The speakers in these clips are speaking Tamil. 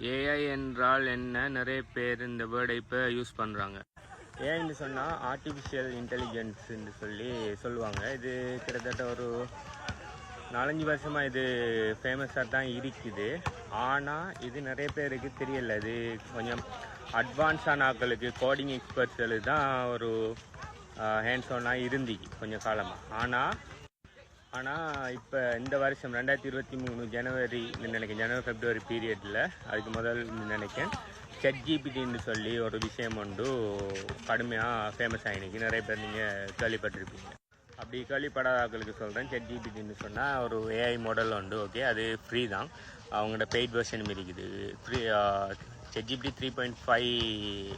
ஏஐ என்றால் என்ன? நிறைய பேர் இந்த வேர்டை இப்போ யூஸ் பண்ணுறாங்க. ஏஐன்னு சொன்னால் ஆர்டிஃபிஷியல் இன்டெலிஜென்ஸ்ன்னு சொல்லுவாங்க. இது கிட்டத்தட்ட ஒரு 4-5 வருஷமாக இது ஃபேமஸாக தான் இருக்குது. ஆனால் இது நிறைய பேருக்கு தெரியலை. இது கொஞ்சம் அட்வான்ஸான ஆட்களுக்கு, கோடிங் எக்ஸ்பர்ட்ஸுக்கு தான் ஒரு ஹேண்ட்ஸ் ஆனாக இருந்துச்சு கொஞ்சம் காலமாக. ஆனால் இப்போ இந்த வருஷம் 2023 ஜனவரி ஃபெப்ரவரி பீரியடில் அதுக்கு முதல் நினைக்கிறேன் ChatGPTன்னு சொல்லி ஒரு விஷயம் ஒன்று கடுமையாக ஃபேமஸ் ஆகினிக்கு. நிறைய பேர் நீங்கள் கேள்விப்பட்டிருப்பீங்க. அப்படி கேள்விப்படாத ஆட்களுக்கு சொல்கிறேன். ChatGPTன்னு சொன்னால் ஒரு ஏஐ மாடல் உண்டு. ஓகே, அது ஃப்ரீ தான். அவங்களோட பெய்ட் வெர்ஷனும் இருக்குது. Free ChatGPT 3.5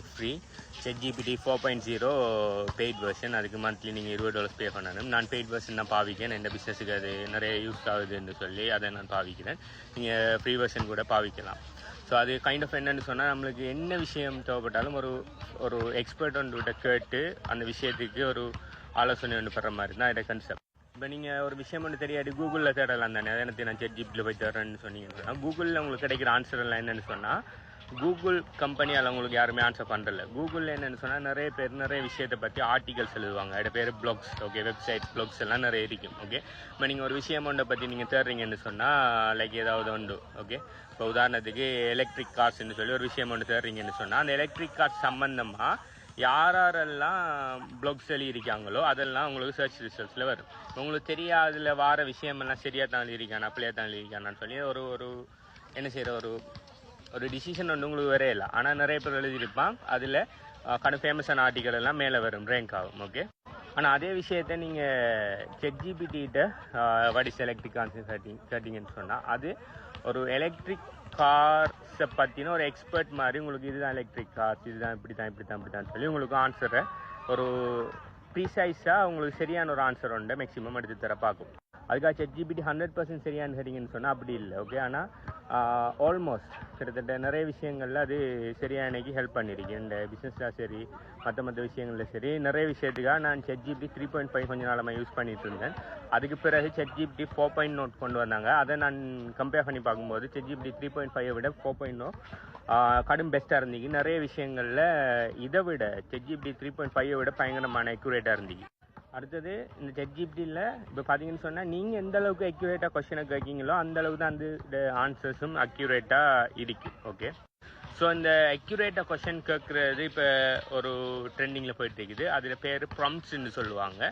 free, ChatGPT 4.0 paid version. அதுக்கு மந்த்லி நீங்கள் $20 பே பண்ணணும். நான் பெய்ட் வெர்ஷன் தான் பாவிக்கிறேன். எந்த பிஸ்னஸுக்கு அது நிறைய யூஸ் ஆகுதுன்னு சொல்லி அதை நான் பாவிக்கிறேன். நீங்கள் ஃப்ரீ வெர்ஷன் கூட பாவிக்கலாம். ஸோ அது கைண்ட் ஆஃப் என்னென்னு சொன்னால், நம்மளுக்கு என்ன விஷயம் தேவைப்பட்டாலும் ஒரு எக்ஸ்பர்ட் ஒன்றுகிட்ட கேட்டு அந்த விஷயத்துக்கு ஒரு ஆலோசனை ஒன்று பெற மாதிரி தான் இதை கன்செப்ட். இப்போ நீங்கள் ஒரு விஷயம் ஒன்று தெரியாது, கூகுளில் தேடலாம் தானே. அதை எனக்கு நான் ChatGPTயில் போய் தேடுறேன்னு சொன்னீங்கன்னு சொன்னால், கூகுளில் உங்களுக்கு கிடைக்கிற ஆன்சர் எல்லாம் என்னென்னு சொன்னால், கூகுள் கம்பெனியால் உங்களுக்கு யாருமே ஆன்சர் பண்ணுறல. கூகுளில் என்னென்னு சொன்னால் நிறைய பேர் நிறைய விஷயத்தை பற்றி ஆர்டிகல்ஸ் எழுதுவாங்க. அதோட பேர் ப்ளாக்ஸ். ஓகே, வெப்சைட் ப்ளாக்ஸ் எல்லாம் நிறைய இருக்கும். ஓகே, இப்போ நீங்கள் ஒரு விஷயம் ஒன்றை பற்றி நீங்கள் தேடுறீங்கன்னு சொன்னால், லைக் ஏதாவது உண்டு. ஓகே, இப்போ உதாரணத்துக்கு எலக்ட்ரிக் கார்ஸ்ன்னு சொல்லி ஒரு விஷயம் ஒன்று தேடுறீங்கன்னு சொன்னால், அந்த எலக்ட்ரிக் கார்ஸ் சம்மந்தமாக யாரெல்லாம் ப்ளாக்ஸ் எழுதியிருக்காங்களோ அதெல்லாம் உங்களுக்கு சர்ச் ரிசல்ட்ஸில் வரும். உங்களுக்கு தெரியாதுல வார விஷயமெல்லாம் சரியாக தான் எழுதியிருக்கானா அப்படியே தான் எழுதியிருக்கானான்னு சொல்லி ஒரு என்ன செய்கிற ஒரு டிசிஷன் ஒன்று உங்களுக்கு வரே இல்லை. ஆனால் நிறைய பேர் எழுதியிருப்பான். அதில் ஃபேமஸான ஆர்டிக்கல் எல்லாம் மேலே வரும், ரேங்க் ஆகும். ஓகே, ஆனால் அதே விஷயத்தை நீங்கள் ChatGPTகிட்ட வாட் இஸ் எலக்ட்ரிக் கார்ஸ் கேட்டிங்கன்னு சொன்னால், அது ஒரு எலக்ட்ரிக் கார்ஸை பற்றின ஒரு எக்ஸ்பர்ட் மாதிரி உங்களுக்கு இதுதான் எலக்ட்ரிக் கார்ஸ், இதுதான் இப்படி தான் சொல்லி உங்களுக்கு ஆன்சரை ஒரு ப்ரீசைஸாக உங்களுக்கு சரியான ஒரு ஆன்சர் உண்டு மேக்ஸிமம் எடுத்து தர பார்க்கும். அதுக்காக ChatGPT 100% சரியான கேட்டிங்கன்னு சொன்னால் அப்படி இல்லை. ஓகே, ஆனால் ஆல்மோஸ்ட் கிட்டத்தட்ட நிறைய விஷயங்களில் அது சரியாக எனக்கு ஹெல்ப் பண்ணியிருக்கு. இந்த பிஸ்னஸில் சரி, மற்ற விஷயங்களில் சரி, நிறைய விஷயத்துக்காக நான் ChatGPT 3.5 கொஞ்ச நாளமாக யூஸ் பண்ணிட்டு இருந்தேன். அதுக்கு பிறகு ChatGPT 4.0 கொண்டு வந்தாங்க. அதை நான் கம்பேர் பண்ணி பார்க்கும்போது ChatGPT 3.5 விட 4.0 கடும் பெஸ்ட்டாக இருந்துச்சு. நிறைய விஷயங்களில் இதை விட ChatGPT 3.5 விட பயங்கரமான அக்யூரேட்டாக இருந்துச்சு. அடுத்தது இந்த ChatGPTயில் இப்போ பார்த்தீங்கன்னு சொன்னால், நீங்கள் எந்த அளவுக்கு அக்யூரேட்டாக கொஸ்டினை கேட்கீங்களோ அந்த அளவுக்கு தான் அந்த ஆன்சர்ஸும் அக்யூரேட்டாக இருக்குது. ஓகே, ஸோ இந்த அக்யூரேட்டாக கொஸ்டின் கேட்குறது இப்போ ஒரு ட்ரெண்டிங்கில் போயிட்டு இருக்குது. அதில் பேர் ப்ராம்ப்ட்ஸ்ன்னு சொல்லுவாங்க.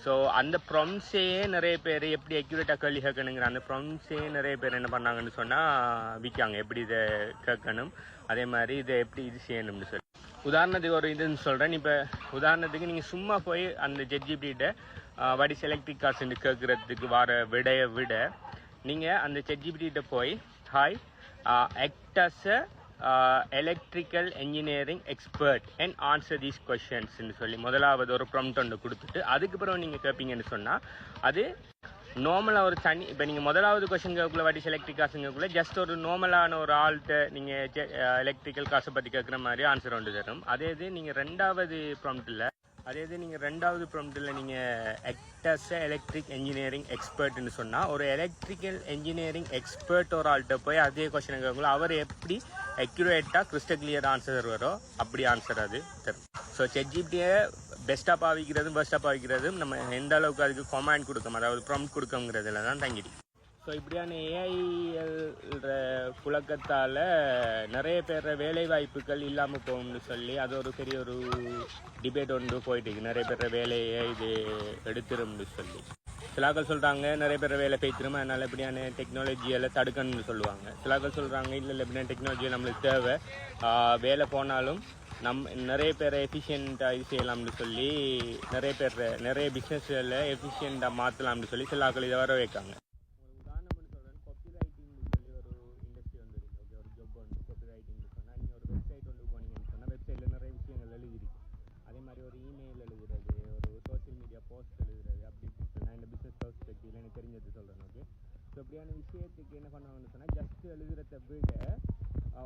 ஸோ அந்த ப்ராம்ப்ட்ஸையே நிறைய பேர் எப்படி அக்யூரேட்டாக கேள்வி கேட்கணுங்கிற அந்த ப்ராம்ப்ட்ஸையே நிறைய பேர் என்ன பண்ணாங்கன்னு சொன்னால் விற்காங்க. எப்படி இதை கேட்கணும், அதே மாதிரி இதை எப்படி இது செய்யணும்னு சொல்லி. உதாரணத்துக்கு ஒரு இதுன்னு சொல்கிறேன். இப்போ உதாரணத்துக்கு நீங்கள் சும்மா போய் அந்த ChatGPTகிட்ட வாட் இஸ் எலக்ட்ரிக் கார்ஸ்ன்னு கேட்குறதுக்கு வர விடைய விட நீங்கள் அந்த ChatGPTகிட்ட போய் hi act as electrical engineering expert and answer these கொஷின்ஸ்ன்னு சொல்லி முதலாவது ஒரு ப்ராம்ப்ட் ஒன்று கொடுத்துட்டு அதுக்கப்புறம் நீங்கள் கேட்பீங்கன்னு சொன்னால், அது நார்மலாக ஒரு தனி இப்போ நீங்கள் முதலாவது கொஷின் கேட்கக்குள்ள வாட் இஸ் எலக்ட்ரிக் காசுங்கக்குள்ள ஜஸ்ட் ஒரு நார்மலான ஒரு ஆள்கிட்ட நீங்கள் எலக்ட்ரிக்கல் காசை பற்றி கேட்குற மாதிரி ஆன்சர் ஒன்று தரும். அதே இது நீங்கள் ரெண்டாவது ப்ராம்ப்டில் நீங்கள் ஆக்ட் அஸ் எலக்ட்ரிக் என்ஜினியரிங் எக்ஸ்பர்ட்னு சொன்னால், ஒரு எலக்ட்ரிக்கல் என்ஜினியரிங் எக்ஸ்பர்ட் ஒரு ஆள்கிட்ட போய் அதே கொஷினை கேட்கக்குள்ள அவர் எப்படி அக்யூரேட்டாக கிறிஸ்டல் கிளியர் ஆன்சர் தருவாரோ அப்படி ஆன்சர் அது தரும். ஸோ ChatGPTயை பெஸ்ட்டாக பாவிக்கிறதும் நம்ம எந்த அளவுக்கு அதுக்கு கமாண்ட் கொடுக்கும், அதாவது ப்ராம்ப்ட் கொடுக்கங்கிறதுல தான் தங்கிடு. ஸோ இப்படியான ஏஐ புழக்கத்தால் நிறைய பேர் வேலை வாய்ப்புகள் இல்லாமல் போகும்னு சொல்லி அது ஒரு பெரிய ஒரு டிபேட் ஒன்று போயிட்டு நிறைய பேர் வேலையை இது எடுத்துரும்னு சொல்லி சிலாக்கள் சொல்கிறாங்க. நிறைய பேர் வேலை பேய்த்திரும், அதனால் இப்படியான டெக்னாலஜியெல்லாம் தடுக்கணும்னு சொல்லுவாங்க. சிலாக்கள் சொல்கிறாங்க இல்லை இப்படியான டெக்னாலஜி நம்மளுக்கு தேவை, வேலை போனாலும் நிறைய பேரை எஃபிஷியண்ட்டாக இது செய்யலாம்னு சொல்லி நிறைய பிஸ்னஸ்களில் எஃபிஷியண்ட்டாக மாற்றலாம்னு சொல்லி சிலாக்கள் இதை வர வைக்காங்க. உதாரணம்னு சொல்கிறேன், காப்பி ரைட்டிங்னு சொல்லி ஒரு இண்டஸ்ட்ரி வந்துருக்கு. ஓகே, ஒரு ஜாப் வந்து காப்பி ரைட்டிங்னு சொன்னால், நீங்கள் ஒரு வெப்சைட் ஒன்று போனீங்கன்னு சொன்னால் வெப்சைட்டில் நிறைய விஷயங்கள் எழுதிருக்கு. அதே மாதிரி ஒரு இமெயில் எழுதுறது, ஒரு சோஷியல் மீடியா போஸ்ட் எழுதுறது, அப்படி நான் இந்த பிஸ்னஸ் பெர்ஸ்பெக்டிவ்ல எனக்கு தெரிஞ்சது சொல்கிறேன். ஓகே, ஸோ இப்படியான விஷயத்துக்கு என்ன பண்ணுவாங்கன்னு சொன்னால், ஜஸ்ட் எழுதுறத விட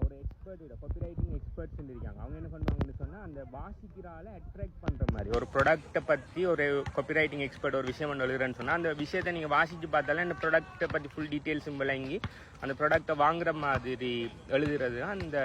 ஒரு எக்ஸ்பர்ட் காப்பி ரைட்டிங் எக்ஸ்பர்ட்ஸ் இருக்காங்க. அவங்க என்ன பண்ணுவாங்கன்னு சொன்னால், அந்த வாசிக்கிறால அட்ராக்ட் பண்ணுற மாதிரி ஒரு ப்ராடக்ட்டை பற்றி ஒரு காப்பி ரைட்டிங் எக்ஸ்பர்ட் ஒரு விஷயம் ஒன்று எழுதுறேன்னு சொன்னால், அந்த விஷயத்தை நீங்கள் வாசித்து பார்த்தாலே அந்த ப்ராடக்ட்டை பற்றி ஃபுல் டீட்டெயில்ஸும் விளங்கி அந்த ப்ராடக்டை வாங்குற மாதிரி எழுதுறது தான் அந்த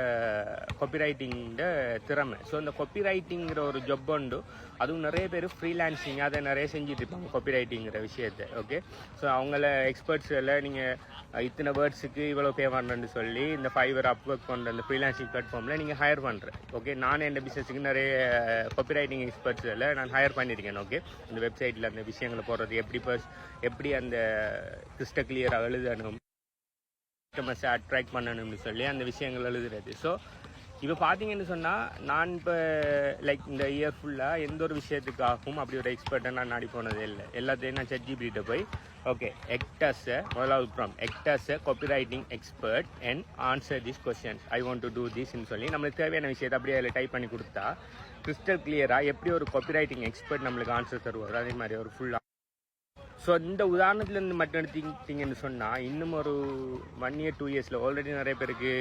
காப்பிரைட்டிங்கோட திறமை. ஸோ இந்த காப்பிரைட்டிங்கிற ஒரு ஜப் உண்டு, அதுவும் நிறைய பேர் ஃப்ரீலான்சிங் அதை நிறைய செஞ்சுட்டு இருப்பாங்க காப்பிரைட்டிங்கிற விஷயத்தை. ஓகே, ஸோ அவங்கள எக்ஸ்பர்ட்ஸ் எல்லாம் நீங்கள் இத்தனை வேர்ட்ஸுக்கு இவ்வளோ பே பண்ணுறேன்னு சொல்லி இந்த ஃபைவர் அப்வொர்க் பண்ணுற அந்த ஃப்ரீலான்சிங் பிளாட்ஃபார்மில் நீங்கள் ஹையர் பண்ணுறேன். ஓகே, நான் என் பிஸ்னஸுக்கு நிறைய காப்பிரைட்டிங் எக்ஸ்பர்ட்ஸ் எல்லாம் நான் ஹையர் பண்ணியிருக்கேன். ஓகே, இந்த வெப்சைட்டில் அந்த விஷயங்களை போடுறது எப்படி அந்த கிறிஸ்டல் கிளியராக எழுதணும், கஸ்டமர்ஸை அட்ராக்ட் பண்ணணும்னு சொல்லி அந்த விஷயங்கள் எழுதுறது. ஸோ இப்போ பார்த்தீங்கன்னு சொன்னால் நான் இப்போ லைக் இந்த இயர் ஃபுல்லாக எந்த ஒரு விஷயத்துக்காகவும் அப்படி ஒரு எக்ஸ்பர்ட்டை நான் நாடி போனதே இல்லை. எல்லாத்தையும் நான் ChatGPT போய் ஓகே முதலாவது prompt act copywriting expert and answer this questions I want to do திஸ்ன்னு சொல்லி நம்மளுக்கு தேவையான விஷயத்தை அப்படியே அதில் டைப் பண்ணி கொடுத்தா கிறிஸ்டல் கிளியராக எப்படி ஒரு காப்பிரைட்டிங் எக்ஸ்பர்ட் நம்மளுக்கு ஆன்சர் தருவார் அதே மாதிரி ஒரு ஃபுல்லாக. ஸோ இந்த உதாரணத்துலேருந்து மட்டும் எடுத்தீங்கன்னு சொன்னால் இன்னும் ஒரு 1 year 2 yearsல ஆல்ரெடி நிறைய பேருக்கு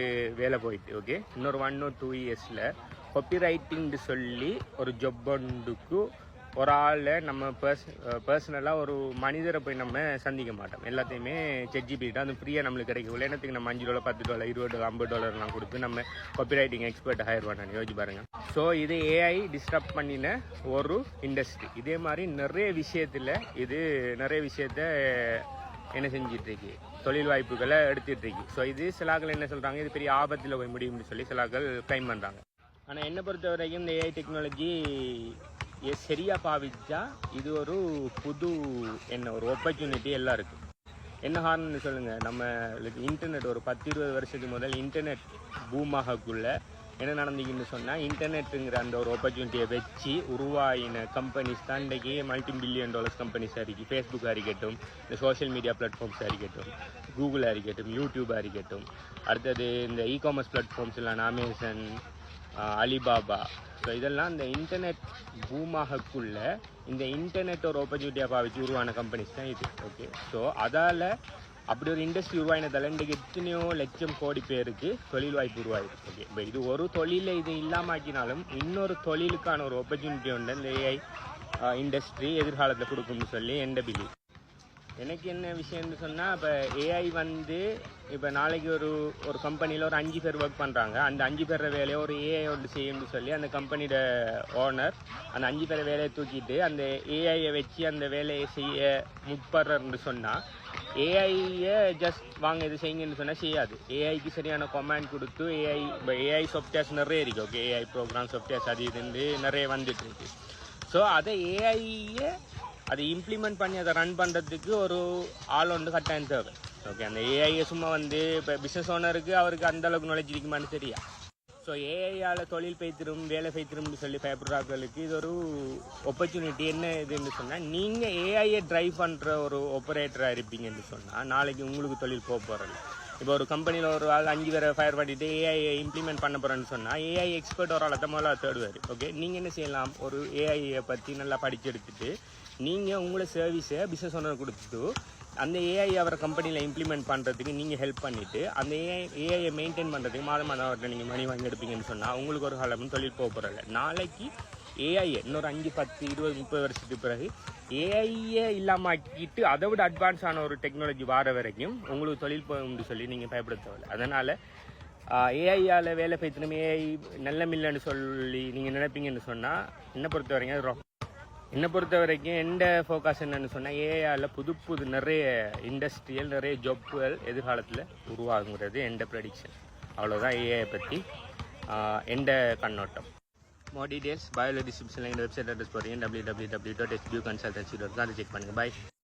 வேலை போயிட்டு. ஓகே, இன்னொரு 1 or 2 yearsல காப்பிரைட்டிங்னு சொல்லி ஒரு ஜப் ஒன்றுக்கு ஒரு ஆளை நம்ம பர்சனலாக ஒரு மனிதரை போய் நம்ம சந்திக்க மாட்டோம். எல்லாத்தையுமே ChatGPT தான் அது ஃப்ரீயாக நம்மளுக்கு கிடைக்கும். என்னத்துக்கு நம்ம $5 $10 $20 $50 கொடுத்து நம்ம காப்பிரைட்டிங் எக்ஸ்பர்ட் ஹையர் பண்ணணும், யோசிச்சு பாருங்க. ஸோ இது AI டிஸ்டர்ப் பண்ணின ஒரு இண்டஸ்ட்ரி. இதே மாதிரி நிறைய விஷயத்த என்ன செஞ்சிட்ருக்கு, தொழில் வாய்ப்புகளை எடுத்துகிட்டு இருக்கு. ஸோ இது சிலாக்கள் என்ன சொல்கிறாங்க, இது பெரிய ஆபத்தில் போய் முடியும்னு சொல்லி சிலாக்கள் கிளைம் பண்ணுறாங்க. ஆனால் என்னை பொறுத்த வரைக்கும் இந்த AI டெக்னாலஜி சரியாக பாவிச்சா இது ஒரு புது ஒரு ஆப்பர்ச்சுனிட்டி எல்லாம் இருக்குது. என்ன காரணம்னு சொல்லுங்கள், நம்ம இன்டர்நெட் ஒரு 10-20 வருஷத்துக்கு முதல் இன்டர்நெட் பூமாகக்குள்ள என்ன நடந்தீங்கன்னு சொன்னால் இன்டர்நெட்டுங்கிற அந்த ஒரு ஆப்பர்ச்சுனிட்டியை வச்சு உருவாயின கம்பெனிஸ் தான் இன்றைக்கி $multi-billion கம்பெனிஸாக இருக்குது. ஃபேஸ்புக்காக இருக்கட்டும், இந்த சோஷியல் மீடியா பிளாட்ஃபார்ம்ஸாக இருக்கட்டும், கூகுளாக இருக்கட்டும், யூடியூபாக இருக்கட்டும், அடுத்தது இந்த இ-காமர்ஸ் பிளாட்ஃபார்ம்ஸ் எல்லாம் அமேசான், அலிபாபா. ஸோ இதெல்லாம் இந்த இன்டர்நெட் பூமாகக்குள்ள இந்த இன்டர்நெட் ஒரு ஆப்பர்ச்சுனிட்டியாக பாவிச்சு உருவான கம்பெனிஸ் தான் இது. ஓகே, ஸோ அதால் அப்படி ஒரு இண்டஸ்ட்ரி உருவாயினதால் இன்றைக்கு எத்தனையோ லட்சம் கோடி பேருக்கு தொழில் வாய்ப்பு உருவாயிருக்கு. ஓகே, இப்போ இது ஒரு தொழிலில் இது இல்லாமாக்கினாலும் இன்னொரு தொழிலுக்கான ஒரு ஆப்பர்ச்சுனிட்டி உண்டு இந்த AI இண்டஸ்ட்ரி எதிர்காலத்தில் கொடுக்கும்னு சொல்லி எந்த பிலீவ். எனக்கு என்ன விஷயம்னு சொன்னால், இப்போ AI இப்போ நாளைக்கு ஒரு கம்பெனியில் ஒரு 5 பேர் ஒர்க் பண்ணுறாங்க. அந்த 5 பேர் வேலையை ஒரு AI ஒன்று செய்யணும்னு சொல்லி அந்த கம்பெனியோட ஓனர் அந்த 5 பேர் வேலையை தூக்கிட்டு அந்த ஏஐயை வச்சு அந்த வேலையை செய்ய முற்படுறன்னு சொன்னால் ஏஐயை ஜஸ்ட் வாங்க இது செய்யுங்கன்னு சொன்னால் செய்யாது. ஏஐக்கு சரியான கமாண்ட் கொடுத்து ஏஐ சாஃப்ட்வேர்ஸ் நிறைய இருக்குது. ஓகே, AI ப்ரோக்ராம் சாஃப்ட்வேர்ஸ் அது இதுன்னு நிறைய வந்துட்டு இருக்கு. ஸோ அதை ஏஐயை அதை இம்ப்ளிமெண்ட் பண்ணி அதை ரன் பண்ணுறதுக்கு ஒரு ஆள் ஒன்று கட்டாயம் தேவை. ஓகே, அந்த ஏஐயை சும்மா இப்போ பிஸ்னஸ் ஓனருக்கு அவருக்கு அந்தளவுக்கு நாலேஜ் இருக்குமான்னு தெரியா. ஸோ ஏஐயால் தொழில் வேலை பைத்திரும்னு சொல்லி பயப்படுறாங்களுக்கு இது ஒரு ஆப்பர்ச்சுனிட்டி. என்ன இதுன்னு சொன்னால், நீங்கள் ஏஐயை ட்ரைவ் பண்ணுற ஒரு ஆப்பரேட்டராக இருப்பீங்கன்னு சொன்னால் நாளைக்கு உங்களுக்கு தொழில் போகிறது. இப்போ ஒரு கம்பெனியில் ஒரு ஆள் 5 பேரை ஃபயர் பண்ணிவிட்டு ஏஐயை இம்ப்ளிமெண்ட் பண்ண போகிறேன்னு சொன்னால் ஏஐ எக்ஸ்பர்ட் ஒரு ஆள் முதல்ல தேடுவார். ஓகே, நீங்கள் என்ன செய்யலாம், ஒரு ஏஐயை பற்றி நல்லா படித்து எடுத்துகிட்டு நீங்கள் உங்களை சர்வீஸை பிஸ்னஸ் ஓனர் கொடுத்துட்டு அந்த ஏஐ அவரை கம்பெனியில் இம்ப்ளிமெண்ட் பண்ணுறதுக்கு நீங்கள் ஹெல்ப் பண்ணிவிட்டு அந்த ஏஐயை மெயின்டைன் பண்ணுறதுக்கு மாதம் அவர்கிட்ட நீங்கள் மணி வாங்கி எடுப்பீங்கன்னு சொன்னால் உங்களுக்கு ஒரு காலம் தொழில் போகிறதில்ல. நாளைக்கு ஏஐயை இன்னொரு 5, 10, 20, 30 வருஷத்துக்கு பிறகு ஏஐயை இல்லாமக்கிட்டு அதை விட அட்வான்ஸான ஒரு டெக்னாலஜி வர வரைக்கும் உங்களுக்கு தொழில் போகும்னு சொல்லி நீங்கள் பயப்பட தேவையில்லை. அதனால் ஏஐயால் வேலை பைத்தினும் ஏஐ நல்ல மில்லைன்னு சொல்லி நீங்கள் நினைப்பீங்கன்னு சொன்னால் என்னை பொறுத்த வரைக்கும் எந்த ஃபோக்கஸ் என்னன்னு சொன்னால் ஏஐயால் புது நிறைய இண்டஸ்ட்ரியல் நிறைய ஜாப்புகள் எதிர்காலத்தில் உருவாகுங்கிறது எந்த ப்ரெடிக்ஷன். அவ்வளோதான் ஏஐயை பற்றி எந்த கண்ணோட்டம். மோர் டீட்டெயில்ஸ் பயோலஜி டிஸ்கிரிப்ஷனில் இந்த வெப்சைட் அட்ரஸ் போகிறீங்க www.hbuconsultancy.com அதை செக் பண்ணுங்கள். பாய்.